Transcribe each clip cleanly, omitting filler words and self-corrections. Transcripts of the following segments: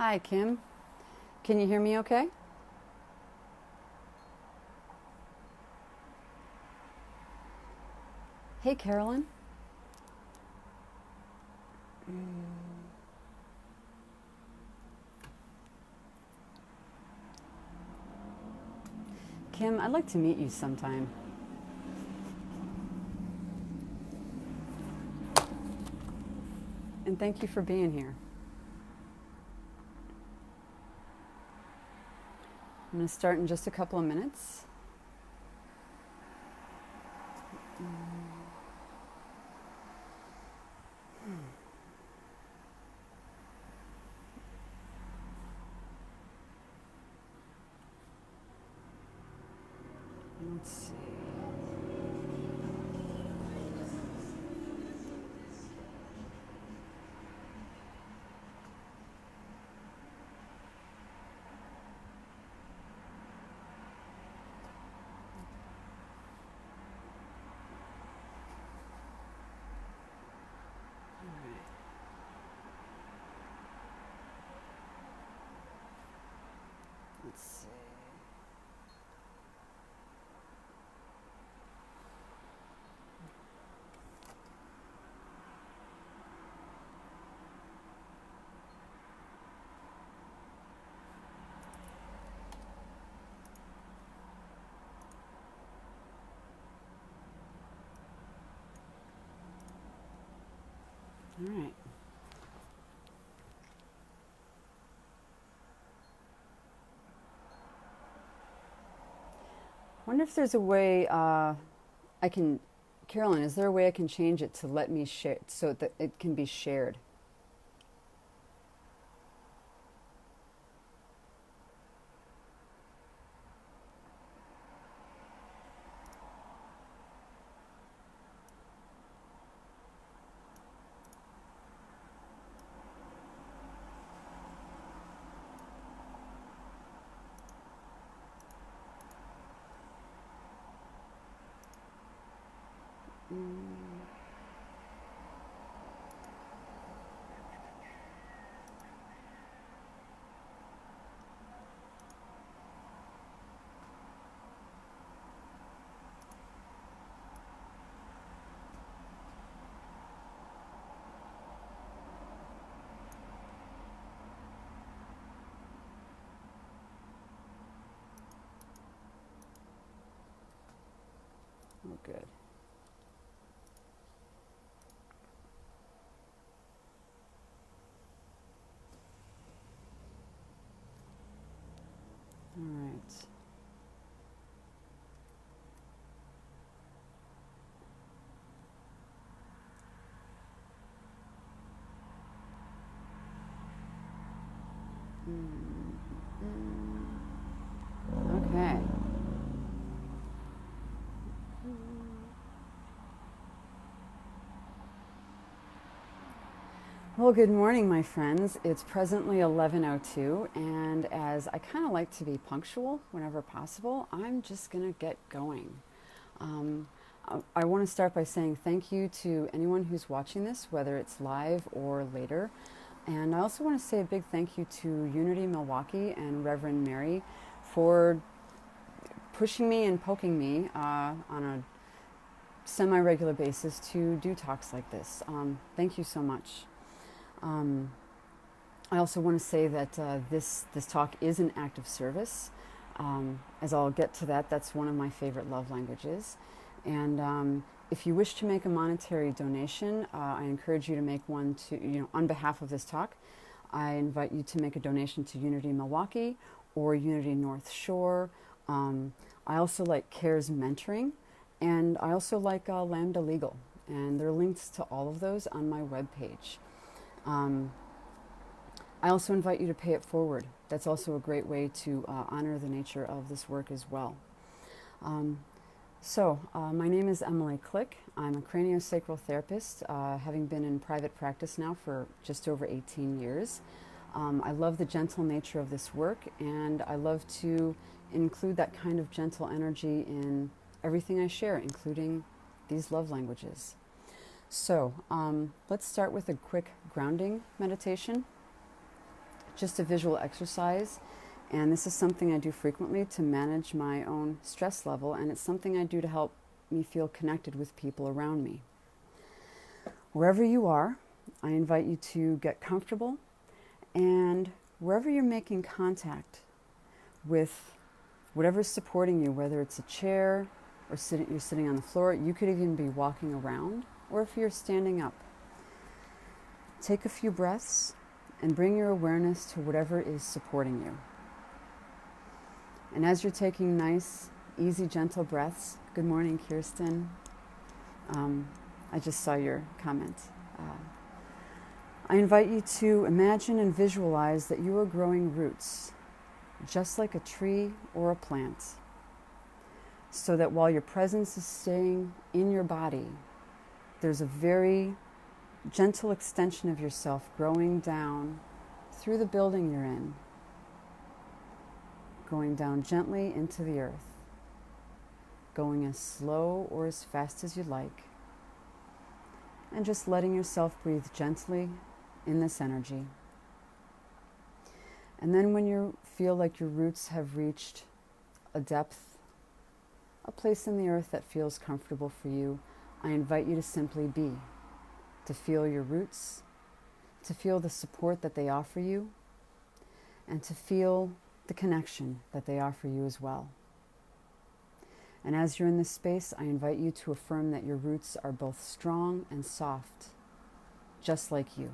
Hi, Kim. Can you hear me okay? Hey, Carolyn. Kim, I'd like to meet you sometime. And thank you for being here. I'm going to start in just a couple of minutes. Let's see. Let's see. All right. I wonder if there's a way I can, Carolyn, is there a way I can change it to let me share so that it can be shared? Oh, good. All right. Okay. Well, good morning, my friends. It's presently 11:02, and as I kind of like to be punctual whenever possible, I'm just going to get going. Um, I want to start by saying thank you to anyone who's watching this, whether it's live or later. And I also want to say a big thank you to Unity Milwaukee and Reverend Mary for pushing me and poking me on a semi-regular basis to do talks like this. Thank you so much. Um, I also want to say that this talk is an act of service. As I'll get to that, that's one of my favorite love languages. And if you wish to make a monetary donation, I encourage you to make one on behalf of this talk. I invite you to make a donation to Unity Milwaukee or Unity North Shore. I also like CARES Mentoring, and I also like Lambda Legal. And there are links to all of those on my webpage. I also invite you to pay it forward. That's also a great way to honor the nature of this work as well. My name is Emily Klik. I'm a craniosacral therapist, having been in private practice now for just over 18 years. I love the gentle nature of this work, and I love to include that kind of gentle energy in everything I share, including these love languages. So let's start with a quick grounding meditation. just a visual exercise. And this is something I do frequently to manage my own stress level, and it's something I do to help me feel connected with people around me. Wherever you are, I invite you to get comfortable, and wherever you're making contact with whatever's supporting you, whether it's a chair or you're sitting on the floor, you could even be walking around, or if you're standing up. Take a few breaths and bring your awareness to whatever is supporting you. And as you're taking nice, easy, gentle breaths, good morning, Kirsten. I just saw your comment. I invite you to imagine and visualize that you are growing roots, just like a tree or a plant, so that while your presence is staying in your body, there's a very gentle extension of yourself growing down through the building you're in, going down gently into the earth, going as slow or as fast as you like, and just letting yourself breathe gently in this energy. And then when you feel like your roots have reached a depth, a place in the earth that feels comfortable for you, I invite you to simply be, to feel your roots, to feel the support that they offer you, and to feel the connection that they offer you as well. And as you're in this space, I invite you to affirm that your roots are both strong and soft, just like you.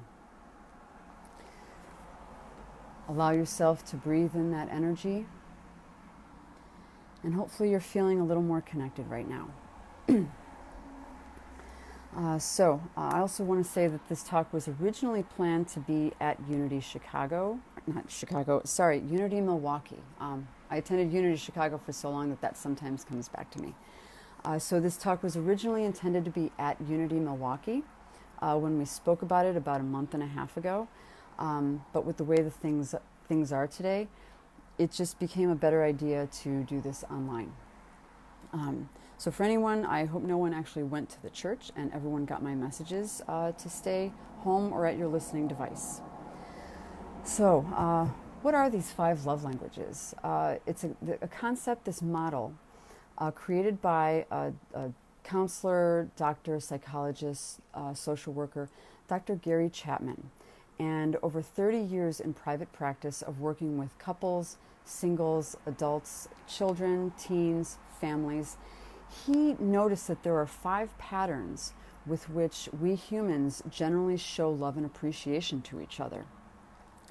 Allow yourself to breathe in that energy, and hopefully you're feeling a little more connected right now. I also want to say that this talk was originally planned to be at Unity Milwaukee. I attended Unity Chicago for so long that sometimes comes back to me. So this talk was originally intended to be at Unity Milwaukee when we spoke about it about a month and a half ago. But with the way the things are today, it just became a better idea to do this online. So for anyone, I hope no one actually went to the church and everyone got my messages to stay home or at your listening device. So what are these 5 love languages? It's a concept, this model, created by a counselor, doctor, psychologist, social worker, Dr. Gary Chapman. And over 30 years in private practice of working with couples, singles, adults, children, teens, families, he noticed that there are 5 patterns with which we humans generally show love and appreciation to each other.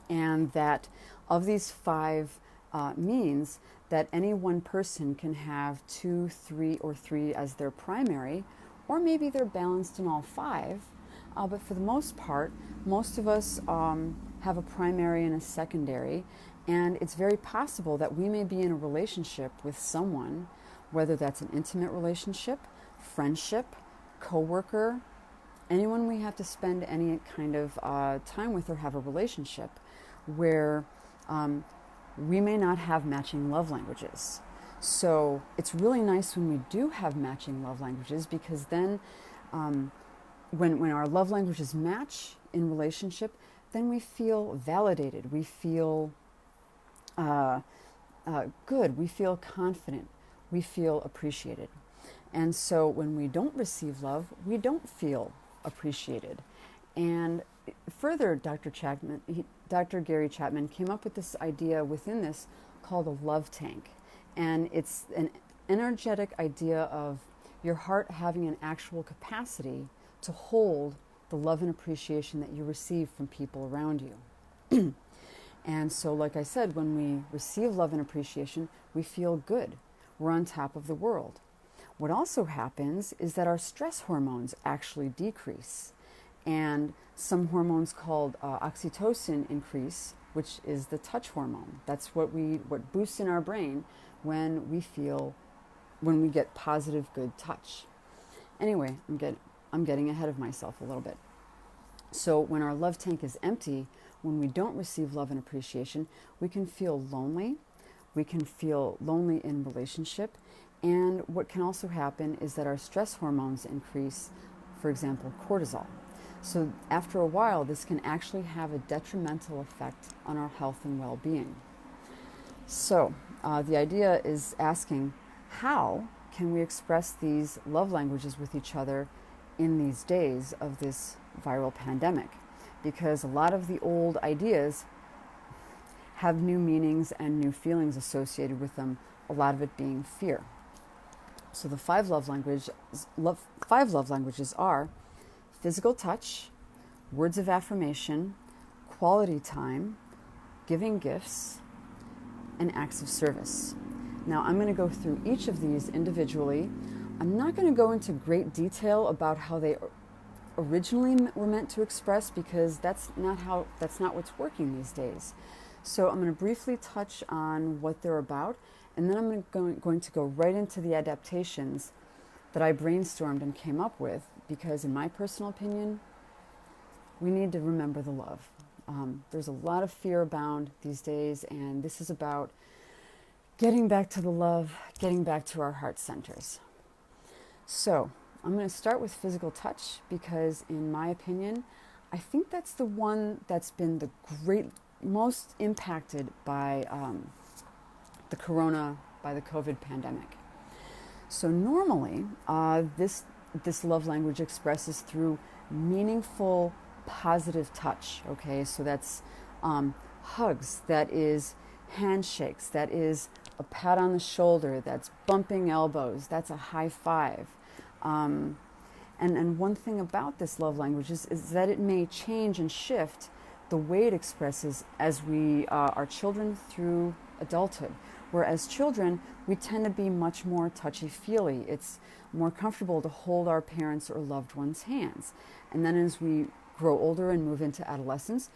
And that of these 5 means that any one person can have 2, 3, or 3 as their primary, or maybe they're balanced in all 5. But for the most part, most of us have a primary and a secondary, and it's very possible that we may be in a relationship with someone, whether that's an intimate relationship, friendship, coworker, anyone we have to spend any kind of time with or have a relationship, where we may not have matching love languages. So it's really nice when we do have matching love languages, because then when our love languages match in relationship, then we feel validated, we feel good, we feel confident, we feel appreciated. And so when we don't receive love, we don't feel appreciated. And further, Dr. Gary Chapman came up with this idea within this called a love tank. And it's an energetic idea of your heart having an actual capacity to hold the love and appreciation that you receive from people around you. And so, like I said, when we receive love and appreciation, we feel good. We're on top of the world. What also happens is that our stress hormones actually decrease. And some hormones called oxytocin increase, which is the touch hormone. That's what boosts in our brain when we get positive, good touch. Anyway, I'm getting ahead of myself a little bit. So when our love tank is empty, when we don't receive love and appreciation, we can feel lonely. We can feel lonely in relationship. And what can also happen is that our stress hormones increase, for example, cortisol. So after a while, this can actually have a detrimental effect on our health and well-being. So the idea is asking, how can we express these love languages with each other in these days of this viral pandemic? Because a lot of the old ideas have new meanings and new feelings associated with them, a lot of it being fear. So the five love languages are physical touch, words of affirmation, quality time, giving gifts, and acts of service. Now I'm going to go through each of these individually. I'm not going to go into great detail about how they originally were meant to express, because that's not what's working these days. So I'm going to briefly touch on what they're about, and then I'm going to go right into the adaptations that I brainstormed and came up with, because in my personal opinion, we need to remember the love. There's a lot of fear abound these days, and this is about getting back to the love, getting back to our heart centers. So I'm going to start with physical touch, because in my opinion, I think that's the one that's been the most impacted by the COVID pandemic. So normally, this love language expresses through meaningful, positive touch. Okay, so that's hugs, that is handshakes, that is a pat on the shoulder, that's bumping elbows, that's a high five. And one thing about this love language is that it may change and shift the way it expresses as we are children through adulthood. Whereas children, we tend to be much more touchy-feely. It's more comfortable to hold our parents' or loved ones' hands. And then as we grow older and move into adolescence,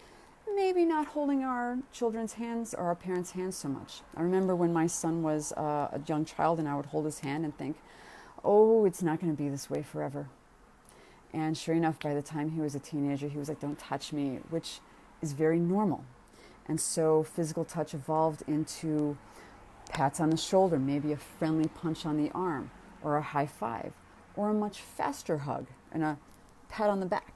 maybe not holding our children's hands or our parents' hands so much. I remember when my son was a young child and I would hold his hand and think, oh, it's not going to be this way forever. And sure enough, by the time he was a teenager, he was like, don't touch me, which is very normal. And so physical touch evolved into pats on the shoulder, maybe a friendly punch on the arm, or a high five, or a much faster hug and a pat on the back.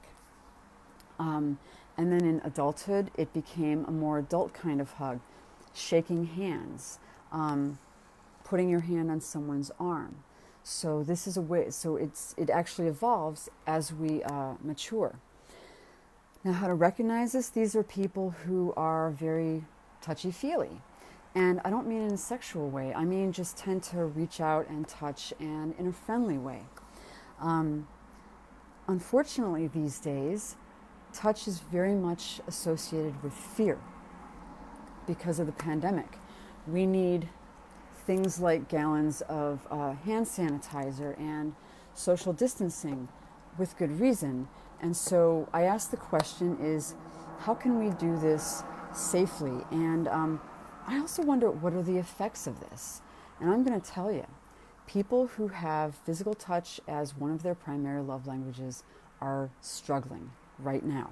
And then in adulthood, it became a more adult kind of hug, shaking hands, putting your hand on someone's arm. So this is a way. So it actually evolves as we mature. Now, how to recognize this? These are people who are very touchy-feely. And I don't mean in a sexual way. I mean just tend to reach out and touch, and in a friendly way. Unfortunately, these days, touch is very much associated with fear because of the pandemic. We need things like gallons of hand sanitizer and social distancing with good reason. And so I asked the question is, how can we do this safely? And I also wonder, what are the effects of this? And I'm going to tell you, people who have physical touch as one of their primary love languages are struggling right now.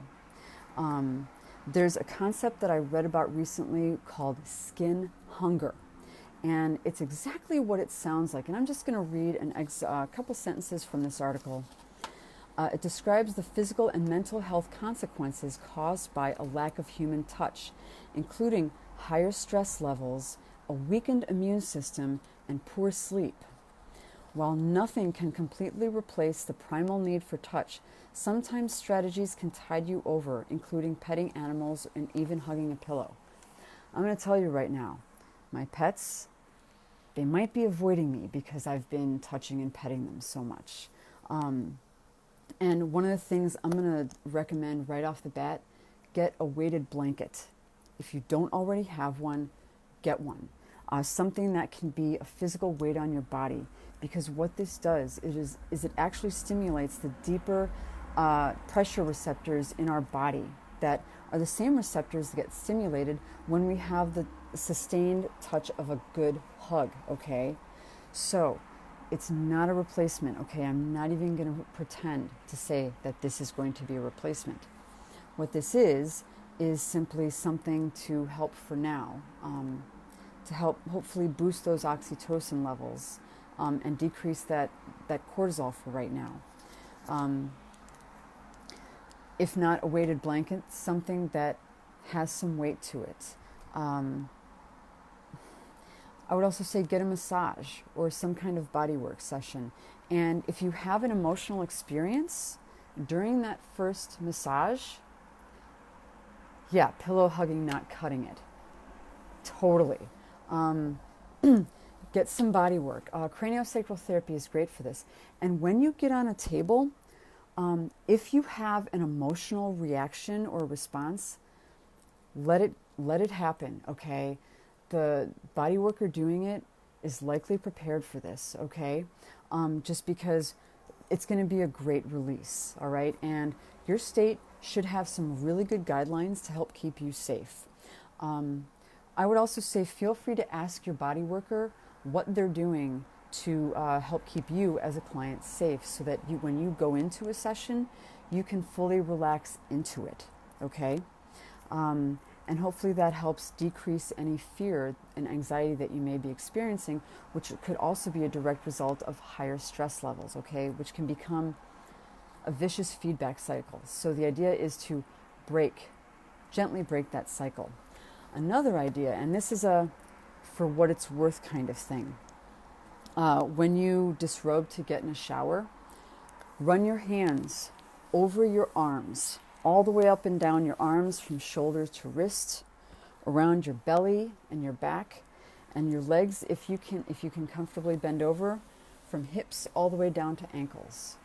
There's a concept that I read about recently called skin hunger. And it's exactly what it sounds like. And I'm just going to read a couple sentences from this article. It describes the physical and mental health consequences caused by a lack of human touch, including higher stress levels, a weakened immune system, and poor sleep. While nothing can completely replace the primal need for touch, sometimes strategies can tide you over, including petting animals and even hugging a pillow. I'm going to tell you right now, my pets, they might be avoiding me because I've been touching and petting them so much. And one of the things I'm going to recommend right off the bat, get a weighted blanket. If you don't already have one, get one. Something that can be a physical weight on your body, because what this does is it actually stimulates the deeper pressure receptors in our body that are the same receptors that get stimulated when we have the sustained touch of a good hug, okay? So it's not a replacement, okay? I'm not even going to pretend to say that this is going to be a replacement. What this is simply something to help for now, to help hopefully boost those oxytocin levels and decrease that cortisol for right now. if not a weighted blanket, something that has some weight to it. I would also say get a massage or some kind of bodywork session. And if you have an emotional experience during that first massage, yeah, pillow hugging, not cutting it. Totally. Get some body work. Craniosacral therapy is great for this. And when you get on a table, if you have an emotional reaction or response, let it happen, okay? The body worker doing it is likely prepared for this, okay? Just because it's going to be a great release, all right? And your state should have some really good guidelines to help keep you safe. I would also say feel free to ask your body worker what they're doing to help keep you as a client safe so that when you go into a session, you can fully relax into it, okay? And hopefully that helps decrease any fear and anxiety that you may be experiencing, which could also be a direct result of higher stress levels, okay, which can become a vicious feedback cycle. So the idea is to gently break that cycle. Another idea, and this is a for what it's worth kind of thing, when you disrobe to get in a shower, run your hands over your arms, all the way up and down your arms from shoulder to wrist, around your belly and your back, and your legs, if you can comfortably bend over, from hips all the way down to ankles.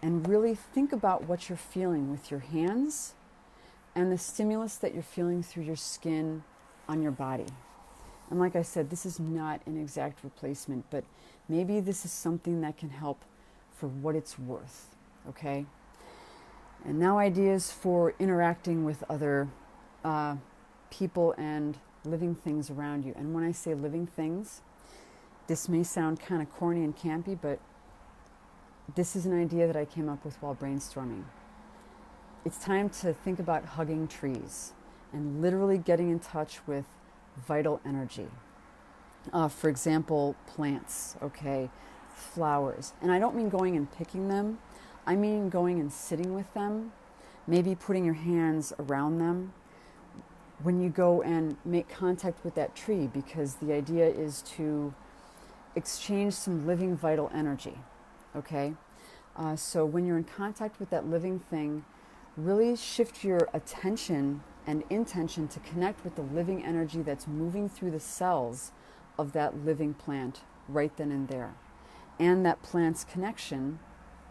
And really think about what you're feeling with your hands and the stimulus that you're feeling through your skin on your body. And like I said, this is not an exact replacement, but maybe this is something that can help for what it's worth, okay? And now ideas for interacting with other people and living things around you. And when I say living things, this may sound kind of corny and campy, but this is an idea that I came up with while brainstorming. It's time to think about hugging trees and literally getting in touch with vital energy. For example, plants, okay, flowers. And I don't mean going and picking them. I mean going and sitting with them, maybe putting your hands around them when you go and make contact with that tree, because the idea is to exchange some living vital energy, okay? So when you're in contact with that living thing, really shift your attention and intention to connect with the living energy that's moving through the cells of that living plant right then and there. And that plant's connection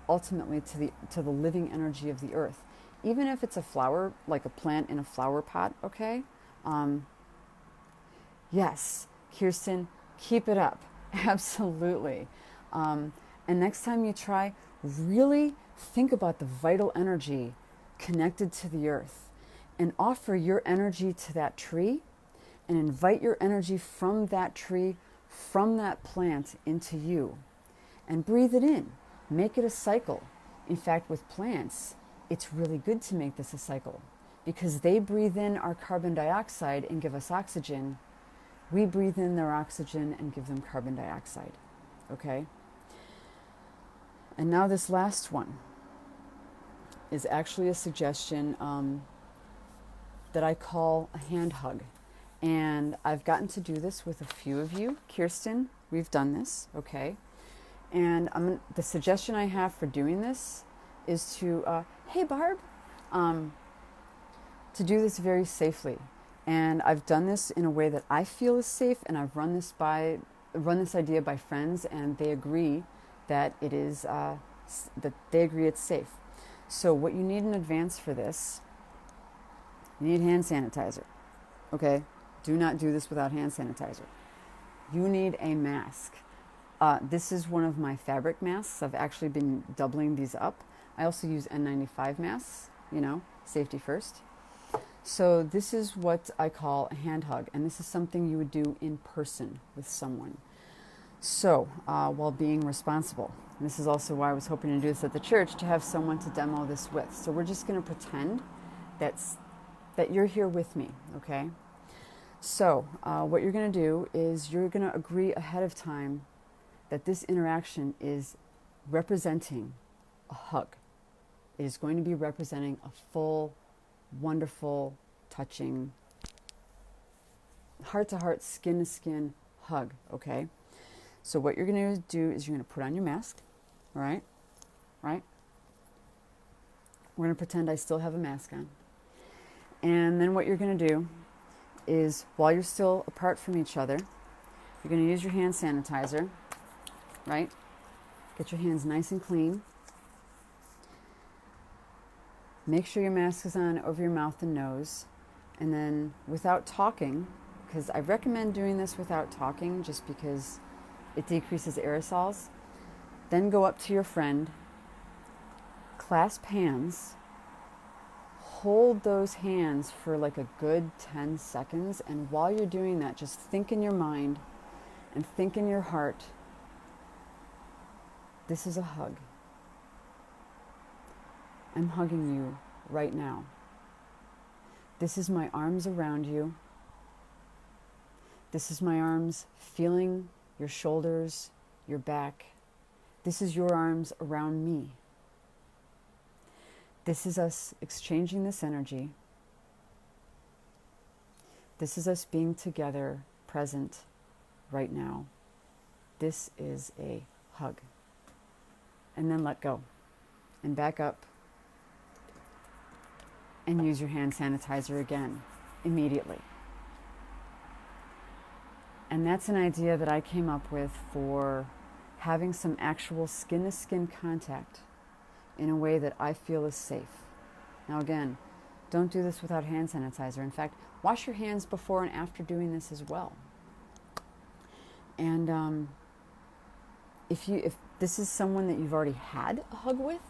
ultimately to the living energy of the earth. Even if it's a flower, like a plant in a flower pot, okay? Yes, Kirsten, keep it up. Absolutely. And next time you try, really think about the vital energy connected to the earth and offer your energy to that tree and invite your energy from that tree, from that plant into you. And breathe it in. Make it a cycle. In fact, with plants, it's really good to make this a cycle because they breathe in our carbon dioxide and give us oxygen. We breathe in their oxygen and give them carbon dioxide. Okay? And now this last one is actually a suggestion that I call a hand hug. And I've gotten to do this with a few of you. Kirsten, we've done this, okay? And the suggestion I have for doing this is to, hey Barb, to do this very safely. And I've done this in a way that I feel is safe, and I've run this idea by friends, and they agree that it is that they agree it's safe. So what you need in advance for this, you need hand sanitizer. Okay? Do not do this without hand sanitizer. You need a mask. This is one of my fabric masks. I've actually been doubling these up. I also use N95 masks, safety first. So this is what I call a hand hug, and this is something you would do in person with someone. So, while being responsible. And this is also why I was hoping to do this at the church, to have someone to demo this with. So we're just going to pretend that you're here with me, okay? So what you're going to do is you're going to agree ahead of time that this interaction is representing a hug, It is going to be representing a full, wonderful, touching, heart-to-heart, skin-to-skin hug, okay? So what you're going to do is you're going to put on your mask, all right? Right? We're going to pretend I still have a mask on. And then what you're going to do is, while you're still apart from each other, you're going to use your hand sanitizer, right? Get your hands nice and clean. Make sure your mask is on over your mouth and nose. And then, without talking, because I recommend doing this without talking just because it decreases aerosols, then go up to your friend, clasp hands, hold those hands for like a good 10 seconds. And while you're doing that, just think in your mind and think in your heart, this is a hug. I'm hugging you right now. This is my arms around you. This is my arms feeling your shoulders, your back. This is your arms around me. This is us exchanging this energy. This is us being together, present, right now. This is a hug. And then let go. And back up. And use your hand sanitizer again, immediately. And that's an idea that I came up with for having some actual skin-to-skin contact in a way that I feel is safe. Now again, don't do this without hand sanitizer. In fact, wash your hands before and after doing this as well. And if this is someone that you've already had a hug with,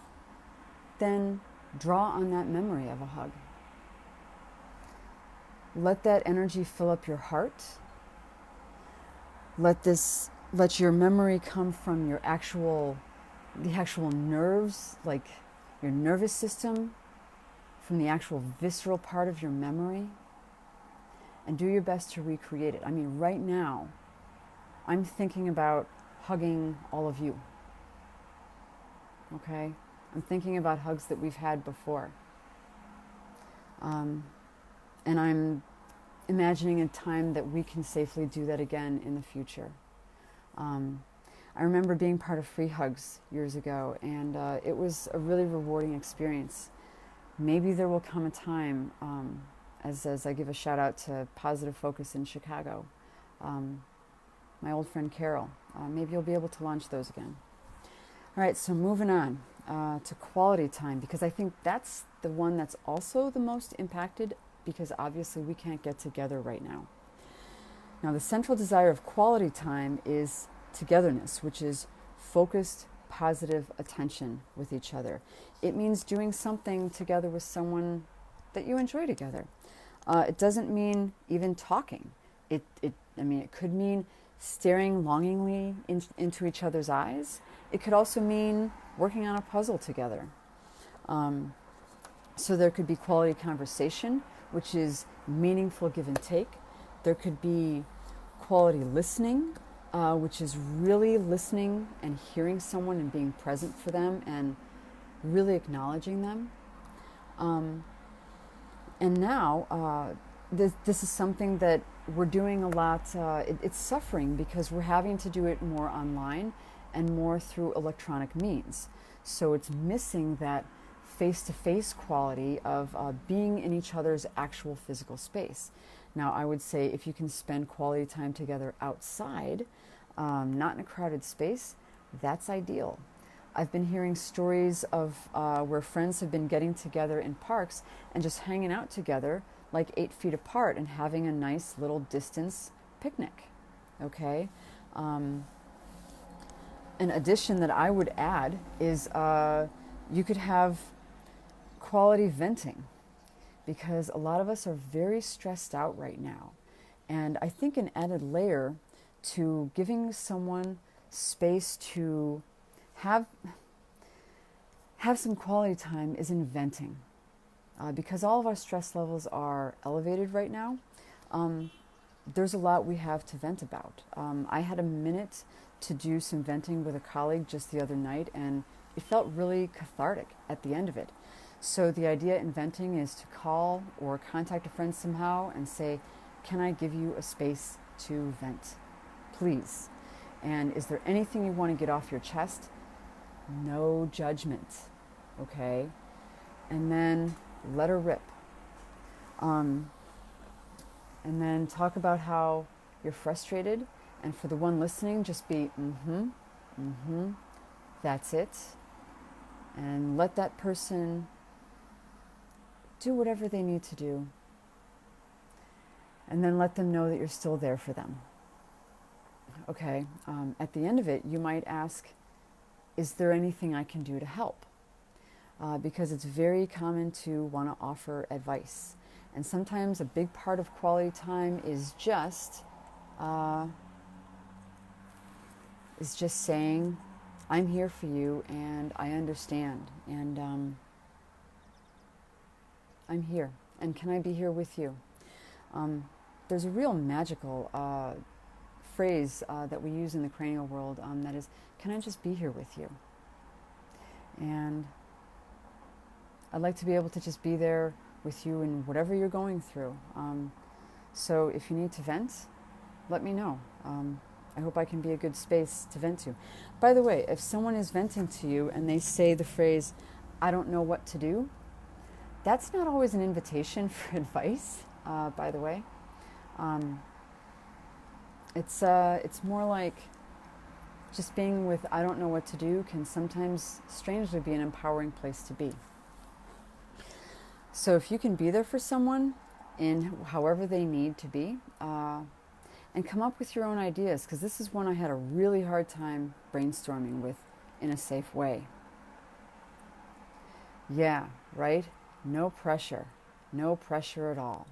then draw on that memory of a hug. Let that energy fill up your heart. Let your memory come from the actual nerves, like your nervous system, from the actual visceral part of your memory, and do your best to recreate it. I mean, right now, I'm thinking about hugging all of you. Okay? I'm thinking about hugs that we've had before. And I'm imagining a time that we can safely do that again in the future. I remember being part of Free Hugs years ago, and it was a really rewarding experience. Maybe there will come a time, as I give a shout out to Positive Focus in Chicago, my old friend Carol, maybe you'll be able to launch those again. All right, so moving on to quality time, because I think that's the one that's also the most impacted, because obviously we can't get together right now. Now, the central desire of quality time is togetherness, which is focused, positive attention with each other. It means doing something together with someone that you enjoy together. It doesn't mean even talking. It could mean staring longingly into each other's eyes. It could also mean working on a puzzle together. So there could be quality conversation, which is meaningful give and take. There could be quality listening, which is really listening and hearing someone and being present for them and really acknowledging them. And now, this is something that we're doing a lot. It's suffering because we're having to do it more online and more through electronic means. So it's missing that face-to-face quality of being in each other's actual physical space. Now, I would say if you can spend quality time together outside, not in a crowded space, that's ideal. I've been hearing stories of where friends have been getting together in parks and just hanging out together like 8 feet apart and having a nice little distance picnic, okay? An addition that I would add is you could have quality venting, because a lot of us are very stressed out right now. And I think an added layer to giving someone space to have some quality time is in venting. Because all of our stress levels are elevated right now, there's a lot we have to vent about. I had a minute to do some venting with a colleague just the other night, and it felt really cathartic at the end of it. So the idea in venting is to call or contact a friend somehow and say, can I give you a space to vent, please? And is there anything you want to get off your chest? No judgment, okay? And then let her rip. And then talk about how you're frustrated. And for the one listening, just be, that's it. And let that person do whatever they need to do. And then let them know that you're still there for them. Okay, at the end of it, you might ask, is there anything I can do to help? Because it's very common to want to offer advice. And sometimes a big part of quality time is just saying, I'm here for you and I understand. And I'm here. And can I be here with you? There's a real magical phrase that we use in the cranial world that is, can I just be here with you? And I'd like to be able to just be there with you in whatever you're going through. So if you need to vent, let me know. I hope I can be a good space to vent to. By the way, if someone is venting to you and they say the phrase, I don't know what to do, that's not always an invitation for advice, by the way. It's more like just being with I don't know what to do can sometimes strangely be an empowering place to be. So if you can be there for someone in however they need to be, and come up with your own ideas, because this is one I had a really hard time brainstorming with in a safe way. Yeah, right? No pressure. No pressure at all.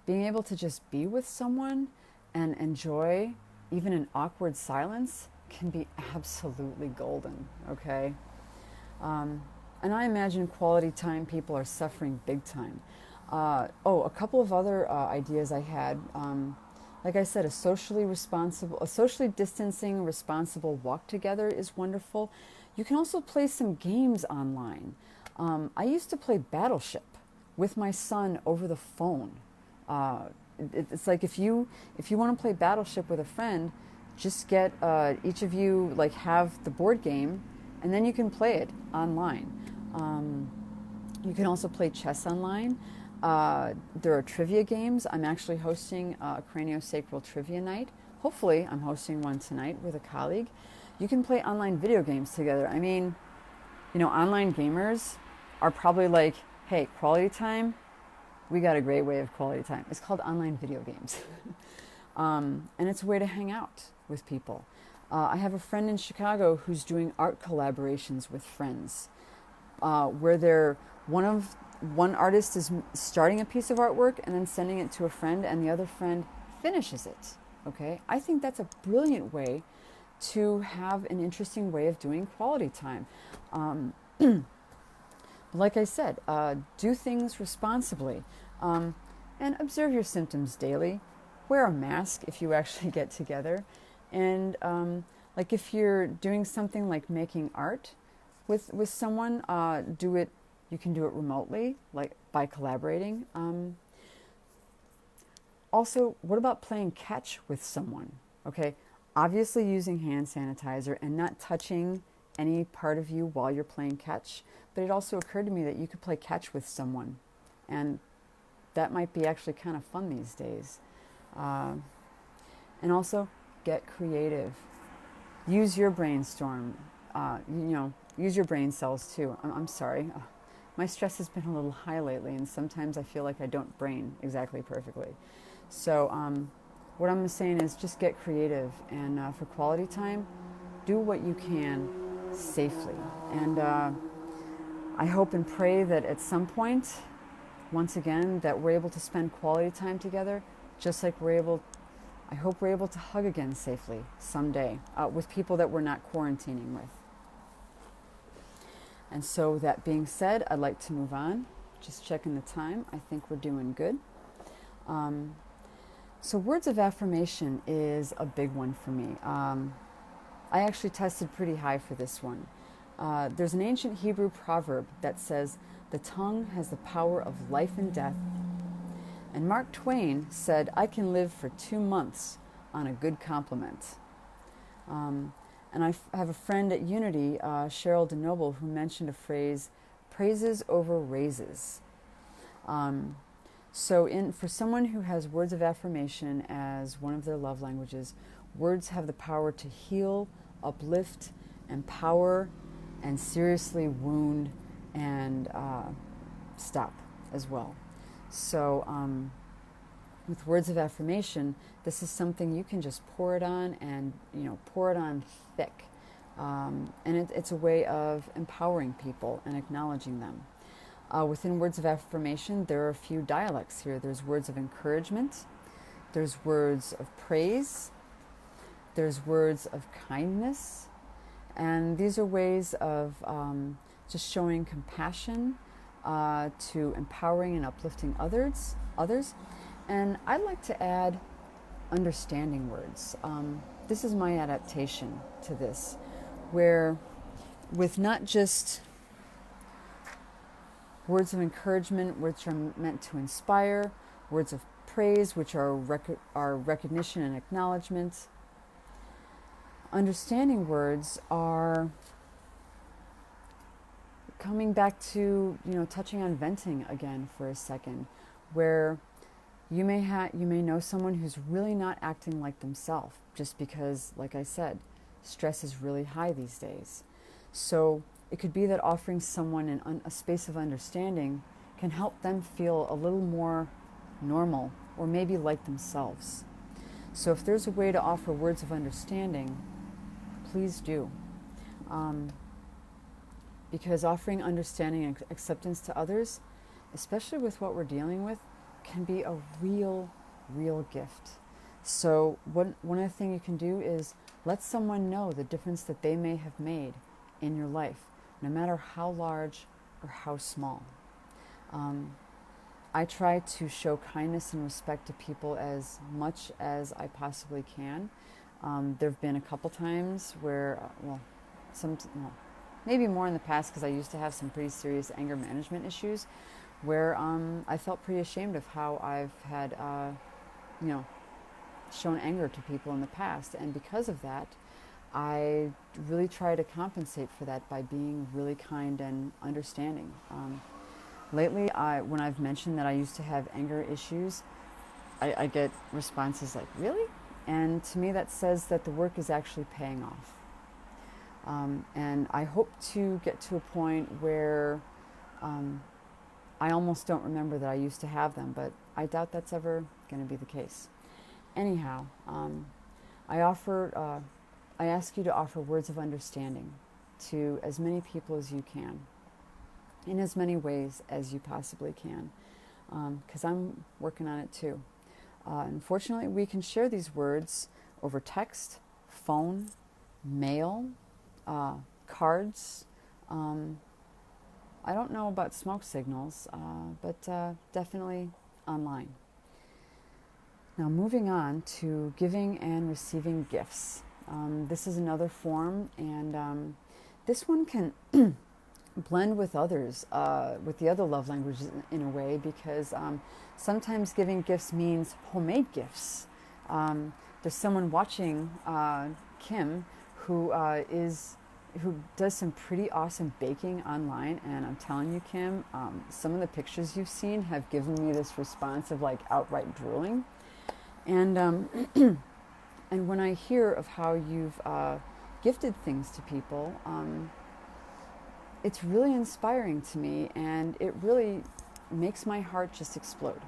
Being able to just be with someone and enjoy even an awkward silence can be absolutely golden, okay? And I imagine quality time people are suffering big time. A couple of other ideas I had. Like I said, a socially distancing, responsible walk together is wonderful. You can also play some games online. I used to play Battleship with my son over the phone. It's like if you want to play Battleship with a friend, just get each of you have the board game, and then you can play it online. You can also play chess online. There are trivia games. I'm actually hosting a craniosacral trivia night. Hopefully, I'm hosting one tonight with a colleague. You can play online video games together. I mean, online gamers are probably like, hey, quality time, we got a great way of quality time. It's called online video games. And it's a way to hang out with people. I have a friend in Chicago who's doing art collaborations with friends, where one artist is starting a piece of artwork and then sending it to a friend, and the other friend finishes it. Okay, I think that's a brilliant way to have an interesting way of doing quality time. Like I said, do things responsibly, and observe your symptoms daily. Wear a mask if you actually get together, and if you're doing something like making art with someone, do it. You can do it remotely, like by collaborating. Also, what about playing catch with someone? Okay, obviously using hand sanitizer and not touching any part of you while you're playing catch. But it also occurred to me that you could play catch with someone, and that might be actually kind of fun these days. And also, get creative. Use your brainstorm. Use your brain cells too. I'm sorry. My stress has been a little high lately, and sometimes I feel like I don't brain exactly perfectly. So what I'm saying is just get creative, and for quality time, do what you can safely. And I hope and pray that at some point, once again, that we're able to spend quality time together, just like I hope we're able to hug again safely someday with people that we're not quarantining with. And so that being said, I'd like to move on. Just checking the time. I think we're doing good. So words of affirmation is a big one for me. I actually tested pretty high for this one. There's an ancient Hebrew proverb that says, "The tongue has the power of life and death." And Mark Twain said, "I can live for 2 months on a good compliment." And I have a friend at Unity, Cheryl DeNoble, who mentioned a phrase, "praises over raises." For someone who has words of affirmation as one of their love languages, words have the power to heal, uplift, empower, and seriously wound and stop as well. So with words of affirmation, this is something you can just pour it on, and pour it on thick. And it's a way of empowering people and acknowledging them. Within words of affirmation, there are a few dialects here. There's words of encouragement, there's words of praise, there's words of kindness, and these are ways of just showing compassion to empowering and uplifting others. And I'd like to add understanding words. This is my adaptation to this, where with not just words of encouragement, which are meant to inspire, words of praise, which are recognition and acknowledgement, understanding words are coming back to, touching on venting again for a second, where you may know someone who's really not acting like themselves, just because, like I said, stress is really high these days. So it could be that offering someone a space of understanding can help them feel a little more normal, or maybe like themselves. So if there's a way to offer words of understanding, please do. Because offering understanding and acceptance to others, especially with what we're dealing with, can be a real gift. So one of the things you can do is let someone know the difference that they may have made in your life, no matter how large or how small. I try to show kindness and respect to people as much as I possibly can. There have been a couple times where, maybe more in the past, because I used to have some pretty serious anger management issues, where I felt pretty ashamed of how I've had, shown anger to people in the past. And because of that, I really try to compensate for that by being really kind and understanding. Lately, when I've mentioned that I used to have anger issues, I get responses like, "Really?" And to me, that says that the work is actually paying off. And I hope to get to a point where I almost don't remember that I used to have them, but I doubt that's ever going to be the case. Anyhow, I ask you to offer words of understanding to as many people as you can, in as many ways as you possibly can, because I'm working on it too. Unfortunately, we can share these words over text, phone, mail, cards. I don't know about smoke signals, but definitely online. Now, moving on to giving and receiving gifts. This is another form, and this one can blend with others, with the other love languages in a way, because sometimes giving gifts means homemade gifts. There's someone watching, Kim, who does some pretty awesome baking online, and I'm telling you, Kim, some of the pictures you've seen have given me this response of like outright drooling. And and when I hear of how you've gifted things to people, it's really inspiring to me, and it really makes my heart just explode.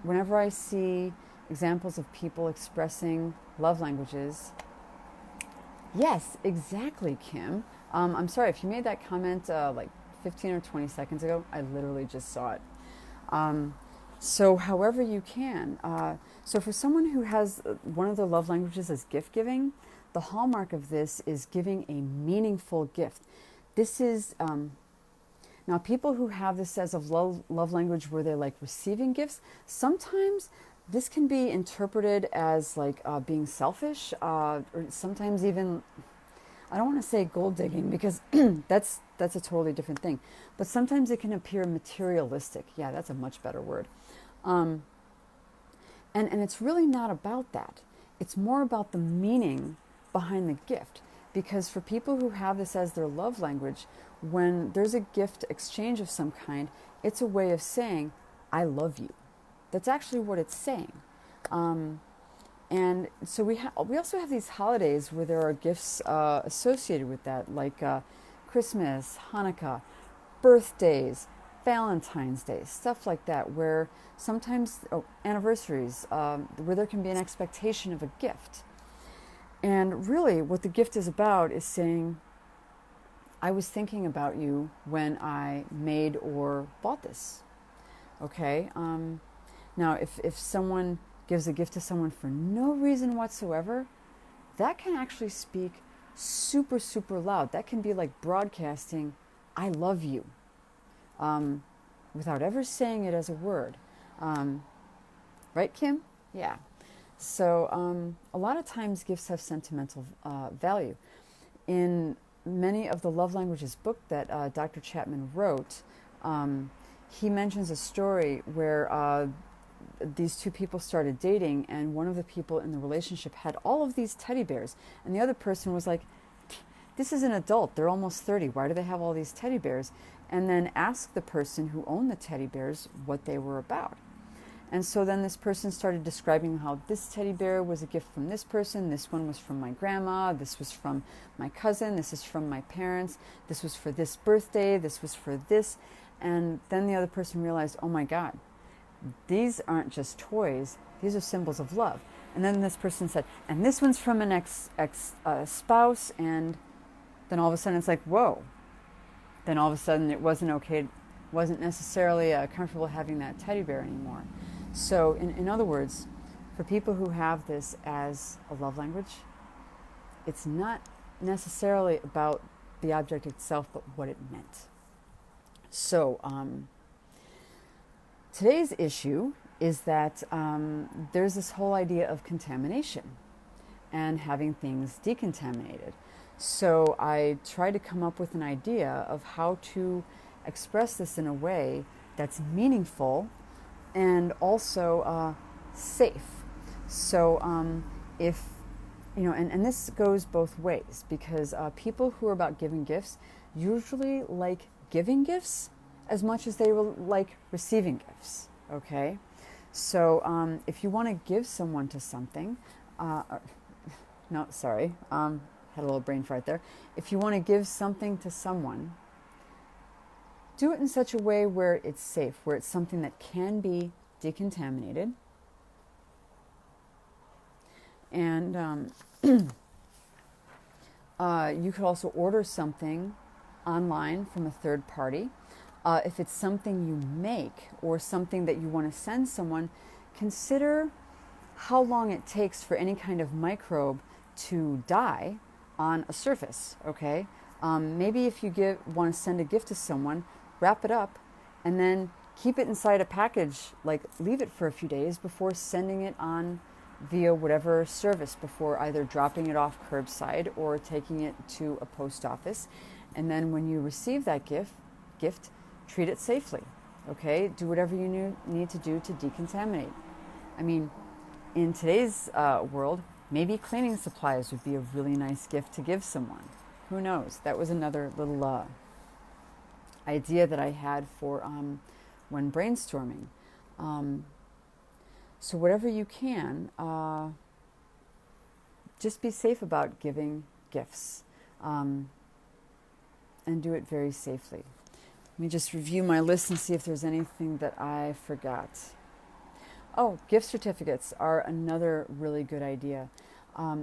Whenever I see examples of people expressing love languages. Yes, exactly, Kim. I'm sorry, if you made that comment like 15 or 20 seconds ago, I literally just saw it. So however you can. So for someone who has one of their love languages as gift giving, the hallmark of this is giving a meaningful gift. This is, now people who have this as a love language where they're like receiving gifts, sometimes This can be interpreted as like being selfish, or sometimes even, I don't want to say gold digging because that's a totally different thing. But sometimes it can appear materialistic. Yeah, that's a much better word. Um, and it's really not about that. It's more about the meaning behind the gift. Because for people who have this as their love language, when there's a gift exchange of some kind, it's a way of saying, I love you. That's actually what it's saying. And so we also have these holidays where there are gifts associated with that, like Christmas, Hanukkah, birthdays, Valentine's Day, stuff like that, where sometimes, anniversaries, where there can be an expectation of a gift. And really, what the gift is about is saying, I was thinking about you when I made or bought this. Okay? Now, if someone gives a gift to someone for no reason whatsoever, that can actually speak super, super loud. That can be like broadcasting, I love you, without ever saying it as a word. Right, Kim? Yeah. So a lot of times gifts have sentimental value. In many of the love languages book that Dr. Chapman wrote, he mentions a story where these two people started dating, and one of the people in the relationship had all of these teddy bears, and the other person was like, this is an adult, they're almost 30, why do they have all these teddy bears? And then asked the person who owned the teddy bears what they were about. And so then this person started describing how this teddy bear was a gift from this person, this one was from my grandma, this was from my cousin, this is from my parents, this was for this birthday, this was for this. And then the other person realized, oh my God, these aren't just toys, these are symbols of love. And then this person said, and this one's from an ex spouse, and then all of a sudden it's like, whoa. Then all of a sudden it wasn't okay, wasn't necessarily comfortable having that teddy bear anymore. So in other words, for people who have this as a love language, it's not necessarily about the object itself, but what it meant. So today's issue is that there's this whole idea of contamination and having things decontaminated. So I tried to come up with an idea of how to express this in a way that's meaningful and also safe. So if, and this goes both ways, because people who are about giving gifts usually like giving gifts as much as they will like receiving gifts, okay? So if you want to give someone to something, had a little brain fart there. If you want to give something to someone, do it in such a way where it's safe, where it's something that can be decontaminated. And you could also order something online from a third party. If it's something you make or something that you want to send someone, consider how long it takes for any kind of microbe to die on a surface, okay? Maybe if you want to send a gift to someone, wrap it up and then keep it inside a package, like leave it for a few days before sending it on via whatever service, before either dropping it off curbside or taking it to a post office. And then when you receive that gift, treat it safely, okay? Do whatever you need to do to decontaminate. I mean, in today's world, maybe cleaning supplies would be a really nice gift to give someone. Who knows? That was another little idea that I had for when brainstorming. So whatever you can, just be safe about giving gifts, and do it very safely. Let me just review my list and see if there's anything that I forgot. Oh, gift certificates are another really good idea,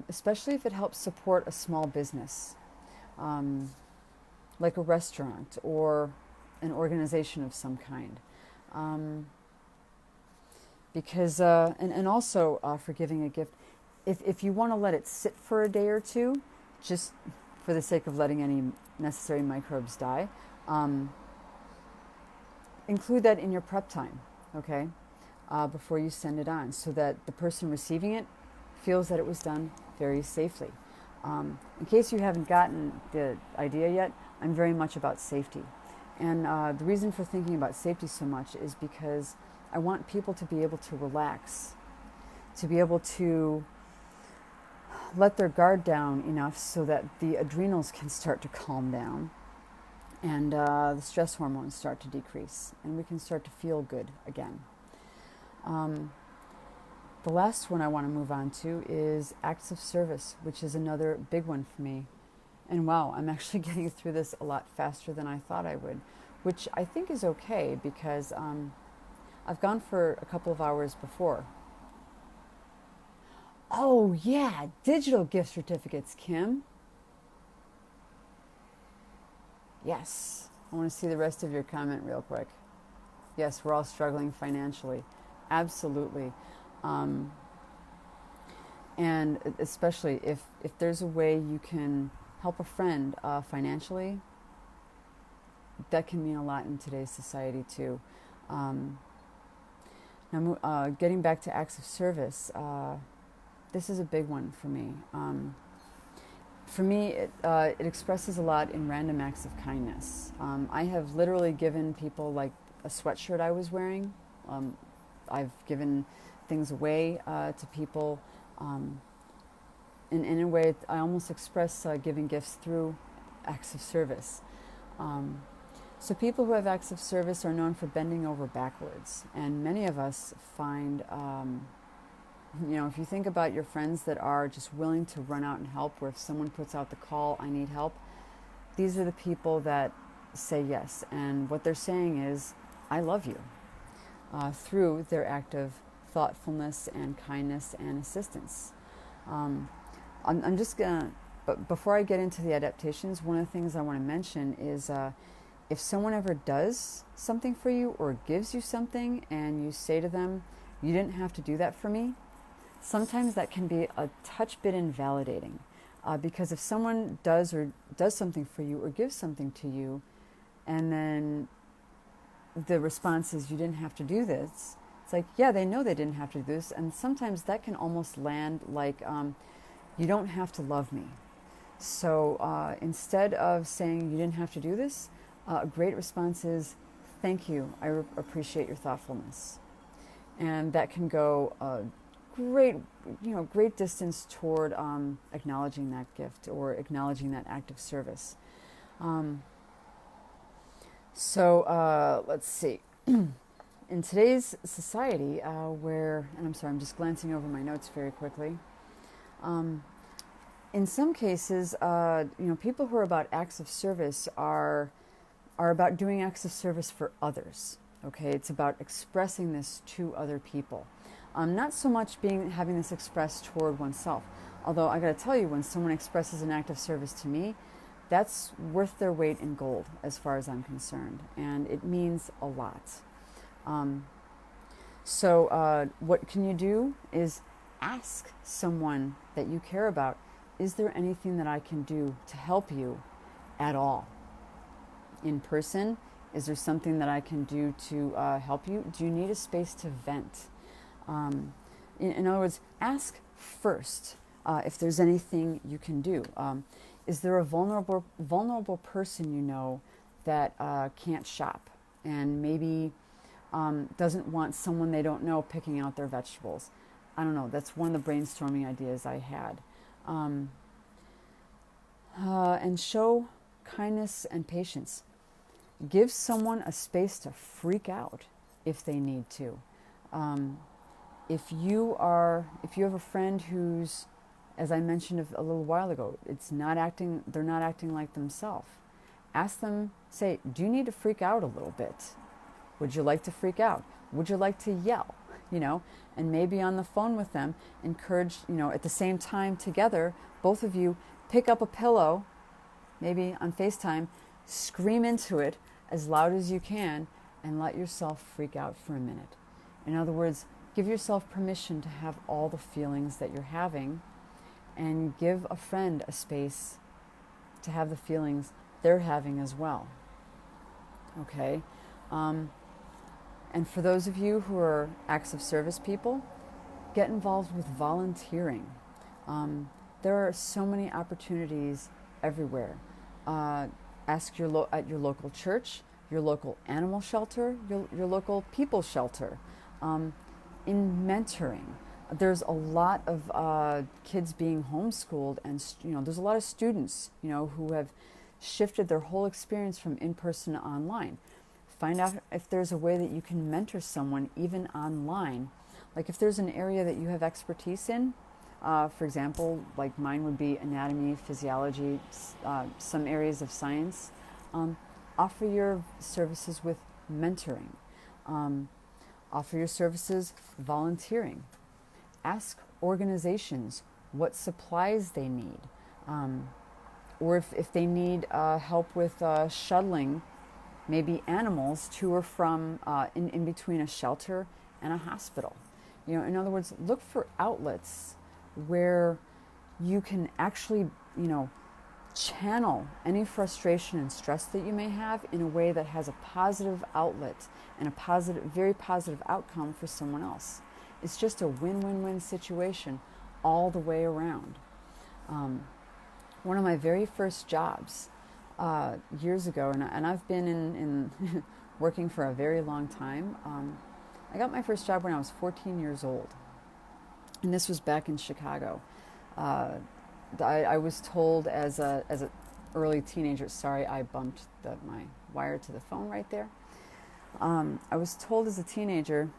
especially if it helps support a small business, like a restaurant or an organization of some kind. Because, and also for giving a gift, if you want to let it sit for a day or two, just for the sake of letting any necessary microbes die, include that in your prep time, okay? before you send it on, so that the person receiving it feels that it was done very safely. In case you haven't gotten the idea yet, I'm very much about safety. And the reason for thinking about safety so much is because I want people to be able to relax, to be able to let their guard down enough so that the adrenals can start to calm down and the stress hormones start to decrease and we can start to feel good again. The last one I want to move on to is acts of service, which is another big one for me. And wow, I'm actually getting through this a lot faster than I thought I would, which I think is okay because I've gone for a couple of hours before. Oh yeah, digital gift certificates, Kim. Yes, I want to see the rest of your comment real quick. Yes, we're all struggling financially. Absolutely. And especially if there's a way you can help a friend financially, that can mean a lot in today's society too. Now, getting back to acts of service, this is a big one for me. For me, it expresses a lot in random acts of kindness. I have literally given people like a sweatshirt I was wearing. I've given things away to people. In a way, I almost express giving gifts through acts of service. So people who have acts of service are known for bending over backwards. And many of us find, if you think about your friends that are just willing to run out and help, or if someone puts out the call, I need help, these are the people that say yes. And what they're saying is, I love you, through their act of thoughtfulness and kindness and assistance. I'm just gonna, but before I get into the adaptations, one of the things I want to mention is if someone ever does something for you or gives you something and you say to them, you didn't have to do that for me, sometimes that can be a touch bit invalidating. Because if someone does something for you or gives something to you, and then the response is, you didn't have to do this, it's like, yeah, they know they didn't have to do this, and sometimes that can almost land like, you don't have to love me. So instead of saying you didn't have to do this, a great response is, thank you, I appreciate your thoughtfulness. And that can go a great distance toward acknowledging that gift or acknowledging that act of service. Let's see. In today's society, and I'm sorry, I'm just glancing over my notes very quickly. In some cases, people who are about acts of service are about doing acts of service for others. Okay, it's about expressing this to other people. Not so much having this expressed toward oneself. Although I got to tell you, when someone expresses an act of service to me, that's worth their weight in gold, as far as I'm concerned, and it means a lot. What can you do is ask someone that you care about, is there anything that I can do to help you at all? In person, is there something that I can do to help you? Do you need a space to vent? In other words, ask first if there's anything you can do. Is there a vulnerable person you know that can't shop and maybe doesn't want someone they don't know picking out their vegetables? I don't know. That's one of the brainstorming ideas I had. And show kindness and patience. Give someone a space to freak out if they need to. If you have a friend who's, as I mentioned a little while ago, they're not acting like themselves. Ask them, say, do you need to freak out a little bit? Would you like to freak out? Would you like to yell? And maybe on the phone with them, encourage, at the same time together, both of you pick up a pillow, maybe on FaceTime, scream into it as loud as you can, and let yourself freak out for a minute. In other words, give yourself permission to have all the feelings that you're having, and give a friend a space to have the feelings they're having as well. Okay? And for those of you who are acts of service people, get involved with volunteering. There are so many opportunities everywhere. Ask at your local church, your local animal shelter, your local people shelter. In mentoring, there's a lot of kids being homeschooled, and there's a lot of students who have shifted their whole experience from in-person to online. Find out if there's a way that you can mentor someone even online. Like if there's an area that you have expertise in, for example, like mine would be anatomy, physiology, some areas of science, offer your services with mentoring. Offer your services volunteering. Ask organizations what supplies they need. Or if they need help with shuttling maybe animals to or from in between a shelter and a hospital. In other words, look for outlets where you can actually, channel any frustration and stress that you may have in a way that has a positive outlet and a very positive outcome for someone else. It's just a win-win-win situation all the way around. One of my very first jobs years ago, and I've been in working for a very long time. I got my first job when I was 14 years old, and this was back in Chicago. I was told as an early teenager. Sorry, I bumped my wire to the phone right there. I was told as a teenager,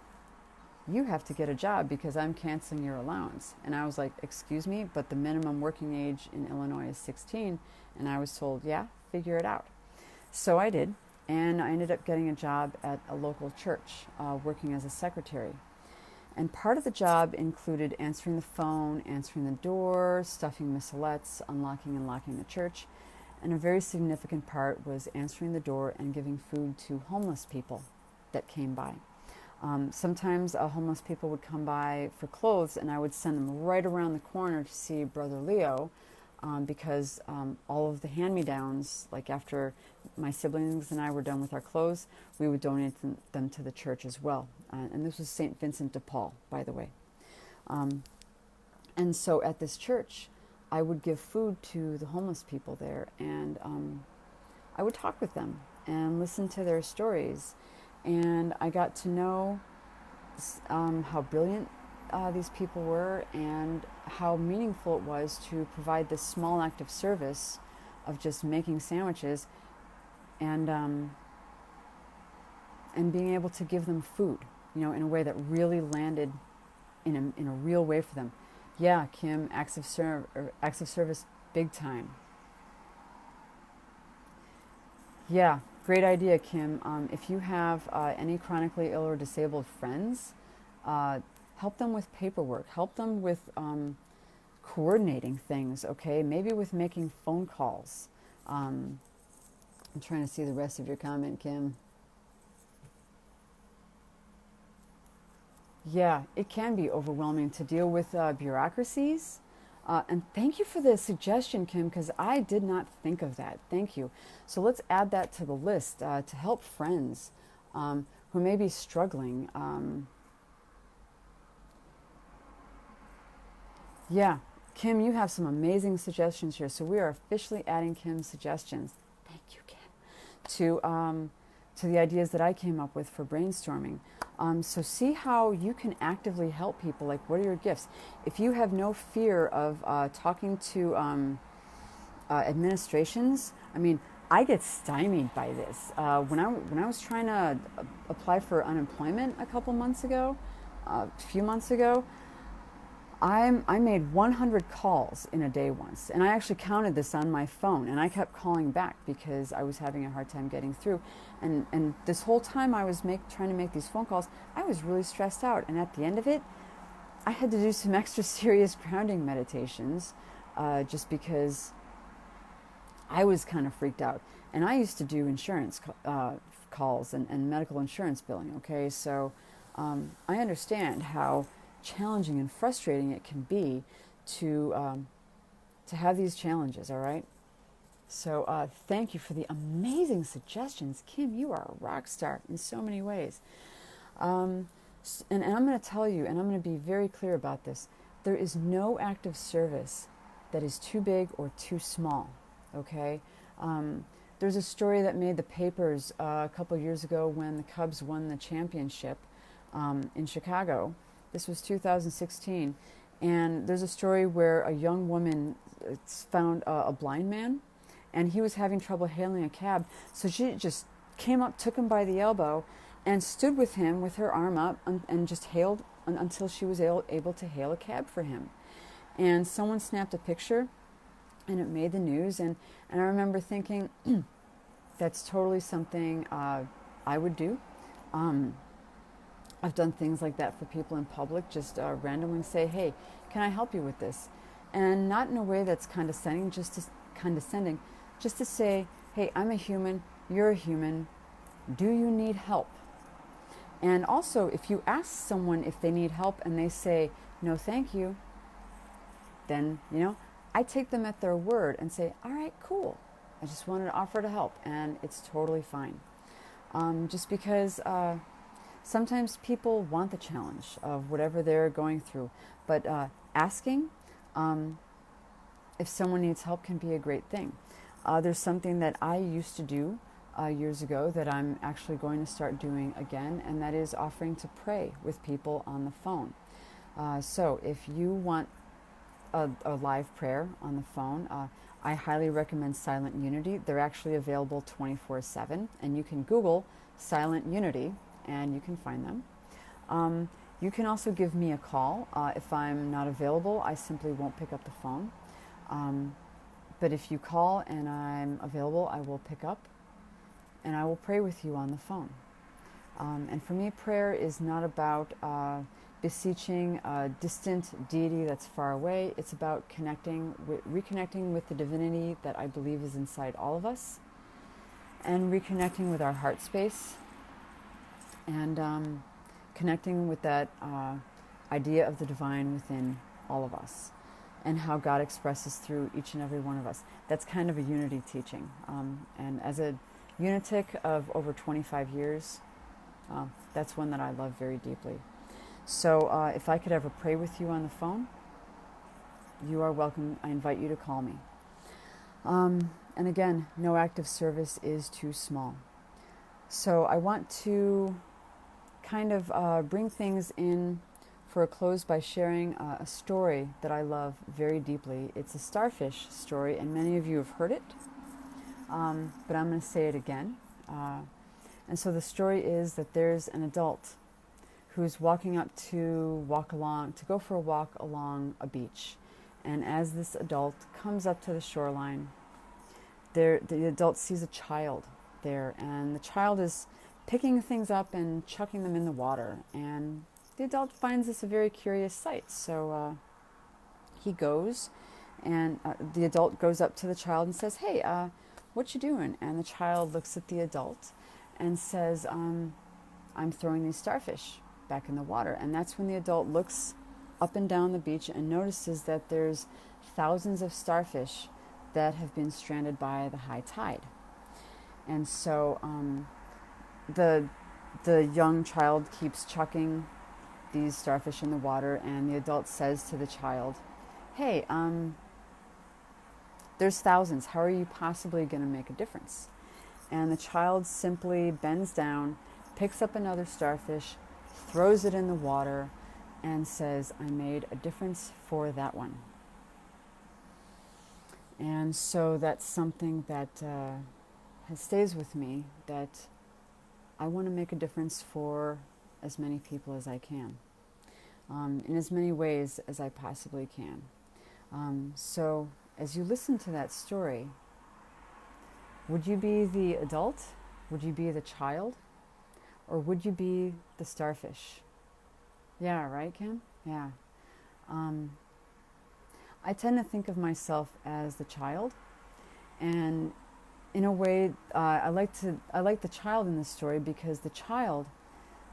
you have to get a job because I'm canceling your allowance. And I was like, excuse me, but the minimum working age in Illinois is 16. And I was told, yeah, figure it out. So I did, and I ended up getting a job at a local church, working as a secretary. And part of the job included answering the phone, answering the door, stuffing missalettes, unlocking and locking the church. And a very significant part was answering the door and giving food to homeless people that came by. Sometimes homeless people would come by for clothes, and I would send them right around the corner to see Brother Leo, because all of the hand-me-downs, like after my siblings and I were done with our clothes, we would donate them to the church as well. And this was St. Vincent de Paul, by the way. And so at this church, I would give food to the homeless people there, and I would talk with them and listen to their stories. And I got to know how brilliant these people were and how meaningful it was to provide this small act of service of just making sandwiches and being able to give them food, in a way that really landed in a real way for them. Yeah, Kim, acts of service, big time. Yeah, great idea, Kim. If you have any chronically ill or disabled friends, help them with paperwork. Help them with coordinating things, okay? Maybe with making phone calls. I'm trying to see the rest of your comment, Kim. Yeah, it can be overwhelming to deal with bureaucracies. And thank you for the suggestion, Kim, because I did not think of that. Thank you. So let's add that to the list to help friends who may be struggling. Yeah, Kim, you have some amazing suggestions here. So we are officially adding Kim's suggestions. Thank you, Kim, to the ideas that I came up with for brainstorming. So see how you can actively help people. Like, what are your gifts? If you have no fear of talking to administrations, I mean, I get stymied by this. When I was trying to apply for unemployment a few months ago, I made 100 calls in a day once, and I actually counted this on my phone, and I kept calling back because I was having a hard time getting through. And this whole time I was trying to make these phone calls, I was really stressed out, and at the end of it, I had to do some extra serious grounding meditations just because I was kind of freaked out. And I used to do insurance calls and medical insurance billing, okay? So I understand how challenging and frustrating it can be to have these challenges, all right? So thank you for the amazing suggestions. Kim, you are a rock star in so many ways. And I'm going to tell you, and I'm going to be very clear about this, there is no act of service that is too big or too small, okay? There's a story that made the papers a couple years ago when the Cubs won the championship in Chicago. This was 2016. And there's a story where a young woman found a blind man, and he was having trouble hailing a cab. So she just came up, took him by the elbow, and stood with him with her arm up and just hailed until she was able to hail a cab for him. And someone snapped a picture, and it made the news. And I remember thinking, that's totally something I would do. I've done things like that for people in public, just randomly say, hey, can I help you with this? And not in a way that's condescending, just to say, hey, I'm a human, you're a human, do you need help? And also, if you ask someone if they need help and they say, no, thank you, then, I take them at their word and say, all right, cool. I just wanted to offer to help, and it's totally fine. Just because sometimes people want the challenge of whatever they're going through, but asking if someone needs help can be a great thing. There's something that I used to do years ago that I'm actually going to start doing again, and that is offering to pray with people on the phone. So if you want a live prayer on the phone, I highly recommend Silent Unity. They're actually available 24/7, and you can Google Silent Unity and you can find them. You can also give me a call. If I'm not available, I simply won't pick up the phone. But if you call and I'm available, I will pick up and I will pray with you on the phone. And for me, prayer is not about beseeching a distant deity that's far away. It's about reconnecting with the divinity that I believe is inside all of us, and reconnecting with our heart space, and connecting with that idea of the divine within all of us, and how God expresses through each and every one of us. That's kind of a unity teaching. And as a unitic of over 25 years, that's one that I love very deeply. So if I could ever pray with you on the phone, you are welcome. I invite you to call me. And again, no act of service is too small. So I want to kind of bring things in for a close by sharing a story that I love very deeply. It's a starfish story, and many of you have heard it, but I'm going to say it again. And so the story is that there's an adult who's walking up to go for a walk along a beach. And as this adult comes up to the shoreline, the adult sees a child there, and the child is picking things up and chucking them in the water. And the adult finds this a very curious sight. So he goes, and the adult goes up to the child and says, hey, what you doing? And the child looks at the adult and says, I'm throwing these starfish back in the water. And that's when the adult looks up and down the beach and notices that there's thousands of starfish that have been stranded by the high tide. And so the young child keeps chucking these starfish in the water, and the adult says to the child, hey, there's thousands. How are you possibly going to make a difference? And the child simply bends down, picks up another starfish, throws it in the water, and says, I made a difference for that one. And so that's something that stays with me, that I want to make a difference for as many people as I can, in as many ways as I possibly can. So as you listen to that story, would you be the adult? Would you be the child? Or would you be the starfish? Yeah, right, Kim? Yeah. I tend to think of myself as the child, and in a way, I like the child in this story because the child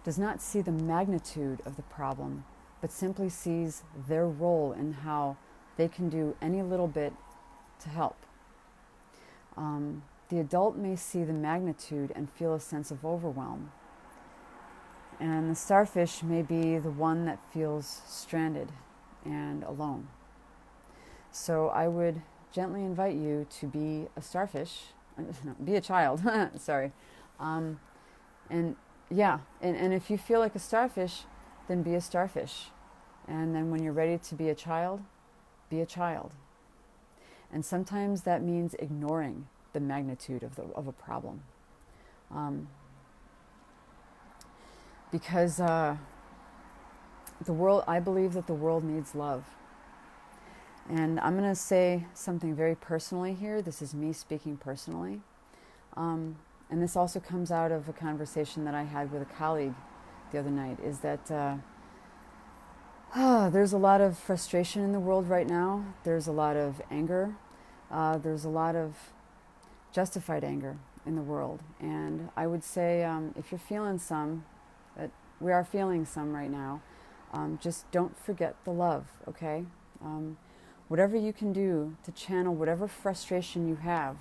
does not see the magnitude of the problem, but simply sees their role in how they can do any little bit to help. The adult may see the magnitude and feel a sense of overwhelm. And the starfish may be the one that feels stranded and alone. So I would gently invite you to be a starfish, no, be a child, sorry. And yeah, and if you feel like a starfish, then be a starfish. And then when you're ready to be a child, be a child. And sometimes that means ignoring the magnitude of a problem. Because the world, I believe that the world needs love. And I'm going to say something very personally here. This is me speaking personally. And this also comes out of a conversation that I had with a colleague the other night, is that there's a lot of frustration in the world right now. There's a lot of anger. There's a lot of justified anger in the world. And I would say if you're feeling some, that we are feeling some right now, just don't forget the love, okay? Whatever you can do to channel whatever frustration you have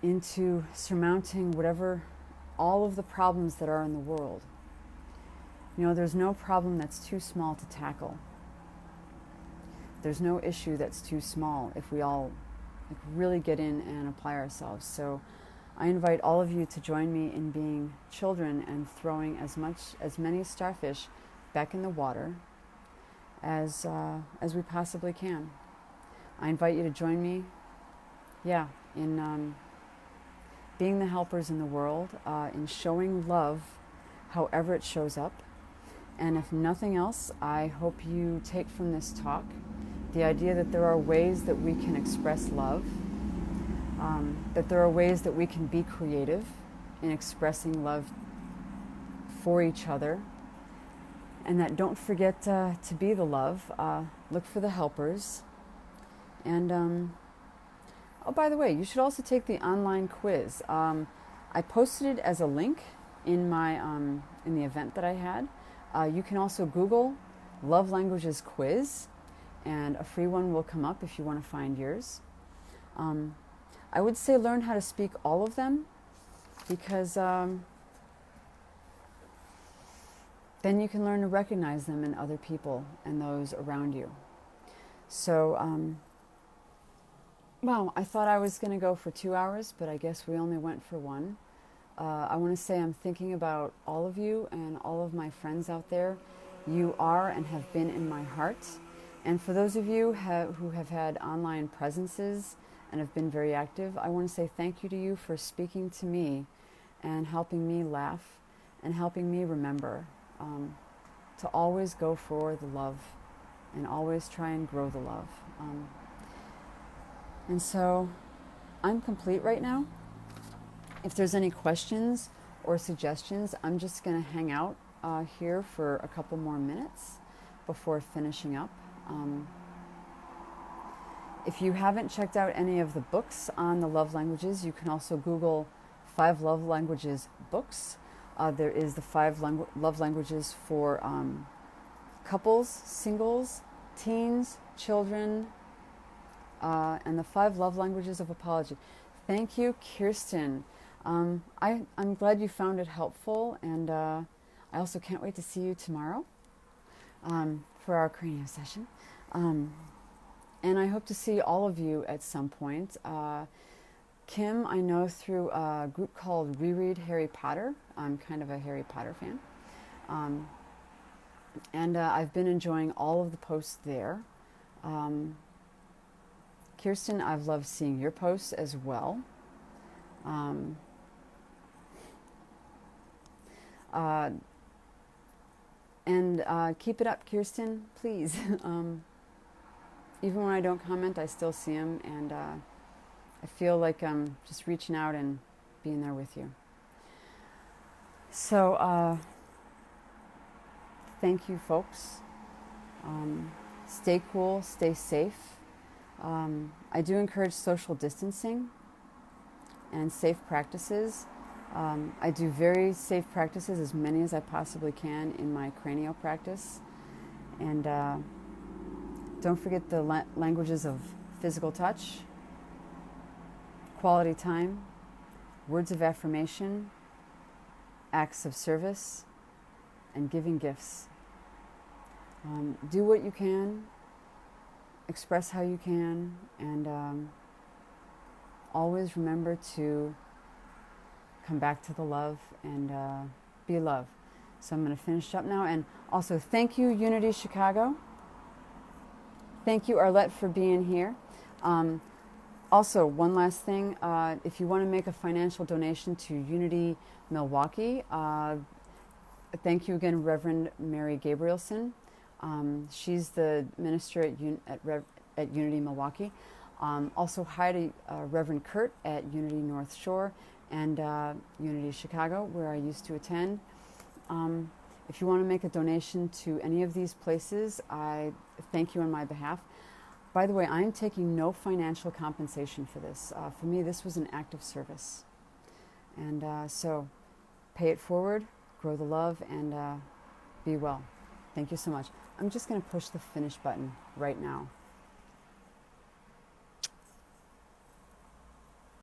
into surmounting all of the problems that are in the world. You know, there's no problem that's too small to tackle. There's no issue that's too small if we all really get in and apply ourselves. So I invite all of you to join me in being children and throwing as many starfish back in the water as we possibly can. I invite you to join me, in being the helpers in the world, in showing love however it shows up. And if nothing else, I hope you take from this talk the idea that there are ways that we can express love, that there are ways that we can be creative in expressing love for each other, and that don't forget to be the love. Look for the helpers. And oh, by the way, you should also take the online quiz. I posted it as a link in my in the event that I had. You can also Google Love Languages Quiz, and a free one will come up if you want to find yours. I would say learn how to speak all of them, because then you can learn to recognize them in other people and those around you. So, I thought I was going to go for 2 hours, but I guess we only went for 1. I want to say I'm thinking about all of you and all of my friends out there. You are and have been in my heart. And for those of you who have had online presences and have been very active, I want to say thank you to you for speaking to me and helping me laugh and helping me remember to always go for the love and always try and grow the love. And so I'm complete right now. If there's any questions or suggestions, I'm just going to hang out here for a couple more minutes before finishing up. If you haven't checked out any of the books on the love languages, you can also Google 5 love languages books. There is the 5 love languages for couples, singles, teens, children, and the 5 love languages of apology. Thank you, Kirsten. I'm glad you found it helpful, and I also can't wait to see you tomorrow for our cranium session. And I hope to see all of you at some point. Kim, I know through a group called Reread Harry Potter. I'm kind of a Harry Potter fan. And I've been enjoying all of the posts there. Kirsten, I've loved seeing your posts as well. And keep it up, Kirsten, please. Even when I don't comment, I still see them, and I feel like I'm just reaching out and being there with you. So, thank you, folks. Stay cool, stay safe. I do encourage social distancing and safe practices. I do very safe practices, as many as I possibly can in my cranial practice. And don't forget the languages of physical touch, quality time, words of affirmation, acts of service, and giving gifts. Do what you can, express how you can, and always remember to come back to the love and be love. So I'm going to finish up now. And also, thank you, Unity Chicago. Thank you, Arlette, for being here. Also, one last thing. If you want to make a financial donation to Unity Milwaukee, thank you again, Reverend Mary Gabrielson. She's the minister at Unity Milwaukee. Also, hi to Reverend Kurt at Unity North Shore and Unity Chicago, where I used to attend. If you want to make a donation to any of these places, I thank you on my behalf. By the way, I am taking no financial compensation for this. For me, this was an act of service. And so pay it forward, grow the love, and be well. Thank you so much. I'm just going to push the finish button right now.